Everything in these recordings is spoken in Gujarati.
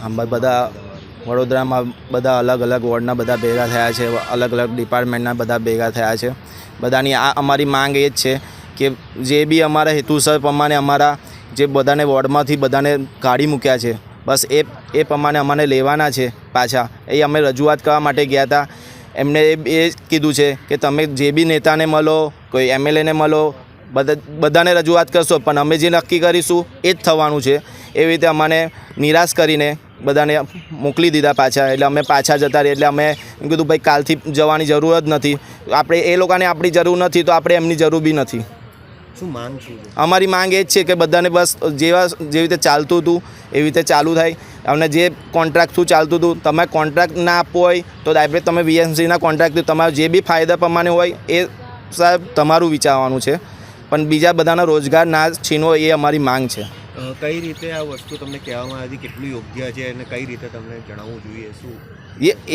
અમે બધા વડોદરામાં બધા અલગ અલગ વોર્ડના બધા ભેગા થયા છે, અલગ અલગ ડિપાર્ટમેન્ટના બધા ભેગા થયા છે. બધાની આ અમારી માંગ એ જ છે કે જે બી અમારા હેતુસર પ્રમાણે અમારા જે બધાને વોર્ડમાંથી બધાને કાઢી મૂક્યા છે, બસ એ પ્રમાણે અમને લેવાના છે પાછા. એ અમે રજૂઆત કરવા માટે ગયા હતા. એમને એ કીધું છે કે તમે જે બી નેતાને મળો, કોઈ એમએલએને મળો, બધાને રજૂઆત કરશો, પણ અમે જે નક્કી કરીશું એ જ થવાનું છે. એવી રીતે અમને નિરાશ કરીને બધાને મોકલી દીધા પાછા. એટલે અમે પાછા જતા રહીએ. એટલે અમે એમ કીધું ભાઈ કાલથી જવાની જરૂર જ નથી. આપણે એ લોકોને આપણી જરૂર નથી તો આપણે એમની જરૂર બી નથી. શું માંગ છે? અમારી માંગ એ જ છે કે બધાને બસ જેવી રીતે ચાલતું હતું એવી રીતે ચાલુ થાય. અને જે કોન્ટ્રાક્ટ થ્રુ ચાલતું હતું, તમે કોન્ટ્રાક્ટ ના આપવો હોય તો ડાયરેક્ટ તમે વીએમસીના કોન્ટ્રાક્ટ તમારે જે બી ફાયદા પ્રમાણે હોય એ સાહેબ તમારું વિચારવાનું છે, પણ બીજા બધાના રોજગાર ના છીનવો એ અમારી માંગ છે. કઈ રીતે આ વસ્તુ તમને કહેવામાં આવી, કેટલું યોગ્ય છે અને કઈ રીતે તમને જણાવવું જોઈએ? શું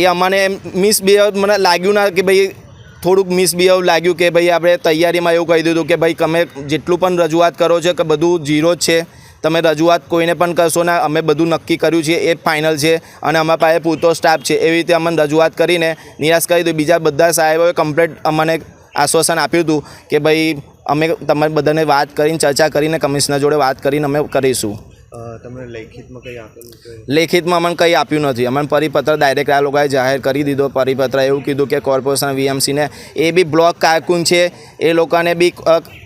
એ અમને મિસબિહેવ મને લાગ્યું ના કે ભાઈ થોડુંક મિસબિહેવ લાગ્યું કે ભાઈ આપણે તૈયારીમાં એવું કહી દીધું કે ભાઈ તમે જેટલું પણ રજૂઆત કરો છો કે બધું ઝીરો જ છે, તમે રજૂઆત કોઈને પણ કરશો ના, અમે બધું નક્કી કર્યું છે એ ફાઇનલ છે અને અમારા પાસે પૂરતો સ્ટાફ છે. એવી રીતે અમને રજૂઆત કરીને નિરાશ કરી દીધું. બીજા બધા સાહેબોએ કમ્પ્લીટ અમને આશ્વાસન આપ્યું હતું કે ભાઈ અમે તમારે બધાને વાત કરીને ચર્ચા કરીને કમિશનર જોડે વાત કરીને અમે કરીશું. તમને લેખિતમાં કંઈ આપેલું છે? લેખિતમાં અમને કંઈ આપ્યું નથી. અમને પરિપત્ર ડાયરેક્ટ આ લોકોએ જાહેર કરી દીધો. પરિપત્ર એવું કીધું કે કોર્પોરેશન વીએમસીને એ બી બ્લોક કારકુન છે, એ લોકોને બી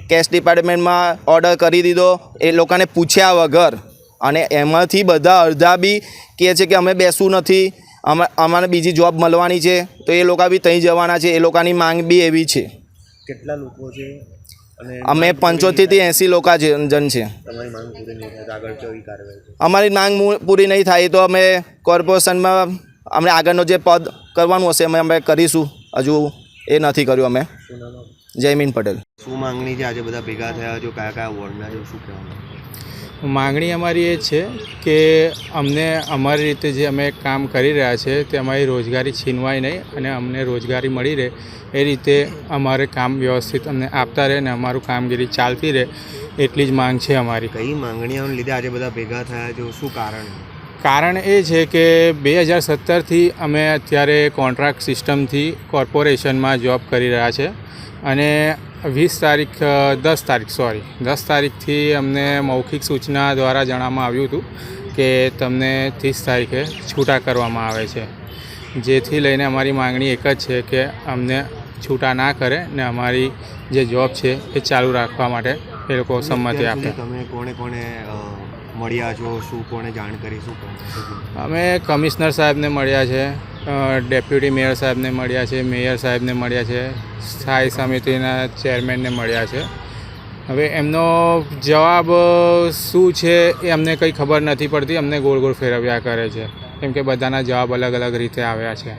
કેશ ડિપાર્ટમેન્ટમાં ઓર્ડર કરી દીધો એ લોકોને પૂછ્યા વગર. અને એમાંથી બધા અડધા બી કહે છે કે અમે બેસવું નથી, અમારે બીજી જોબ મળવાની છે, તો એ લોકો બી ત્યાં જવાના છે. એ લોકોની માંગ બી એવી છે. કેટલા લોકો છે? અમે 75થી 80 લોકો જન છે. તમારી માંગ પૂરી નહીં થાય તો આગળ કેવી કાર્યવાહી? અમારી માંગ પૂરી નહીં થાય તો અમે કોર્પોરેશનમાં અમને આગળનો જે પદ કરવાનું હશે અમે કરીશું. હજુ એ નથી કર્યું અમે. શું નામ? જયમીન પટેલ. શું માંગણી છે? આજે બધા ભેગા થયા છો, કયા કયા વોર્ડના છો, શું કહેવાનું? માંગણી અમારી એ છે કે અમને અમારી રીતે જે અમે કામ કરી રહ્યા છે તે અમારી રોજગારી છીનવાય નહીં અને અમને રોજગારી મળી રહે એ રીતે અમારે કામ વ્યવસ્થિત અમને આપતા રહે ને અમારું કામગીરી ચાલતી રહે એટલી જ માંગ છે અમારી. કઈ માંગણીઓને લીધે આજે બધા ભેગા થયા છો? શું કારણ? કારણ એ છે કે 2017થી અમે અત્યારે કોન્ટ્રાક્ટ સિસ્ટમથી કોર્પોરેશનમાં જોબ કરી રહ્યા છે અને 10 તારીખથી અમને મૌખિક સૂચના દ્વારા જણાવવામાં આવ્યું હતું કે તમને 30 તારીખે છૂટા કરવામાં આવે છે. જેથી લઈને અમારી માંગણી એક જ છે કે અમને છૂટા ના કરે ને અમારી જે જોબ છે એ ચાલુ રાખવા માટે એ લોકો સંમતિ આપે. તમે કોને કોને મળ્યા છો? શું કોને જાણ કરી? શું અમે કમિશનર સાહેબને મળ્યા છે, ડેપ્યુટી મેયર સાહેબને મળ્યા છે, મેયર સાહેબને મળ્યા છે, સ્થાયી સમિતિના ચેરમેનને મળ્યા છે. હવે એમનો જવાબ શું છે એ અમને કંઈ ખબર નથી પડતી. અમને ગોળ ગોળ ફેરવ્યા કરે છે કેમ કે બધાના જવાબ અલગ અલગ રીતે આવ્યા છે.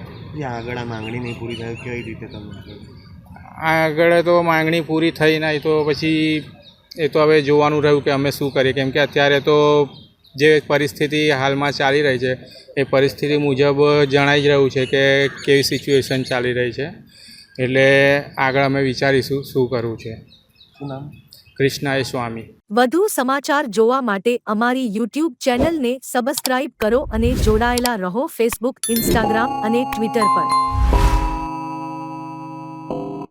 આગળ આ માંગણી નહીં પૂરી થાય કેવી રીતે તમે? આગળ તો માંગણી પૂરી થઈ નહીં તો પછી એ તો હવે જોવાનું રહ્યું કે અમે શું કરીએ, કેમ કે અત્યારે તો જે પરિસ્થિતિ હાલમાં ચાલી રહી છે એ પરિસ્થિતિ મુજબ જણાઈ જ રહ્યું છે કે કેવી સિચ્યુએશન ચાલી રહી છે. એટલે આગળ અમે વિચારીશું શું કરવું છે. શું નામ? કૃષ્ણાય સ્વામી. વધુ સમાચાર જોવા માટે અમારી YouTube ચેનલને સબસ્ક્રાઇબ કરો અને જોડાયેલા રહો ફેસબુક, ઇન્સ્ટાગ્રામ અને ટ્વિટર પર.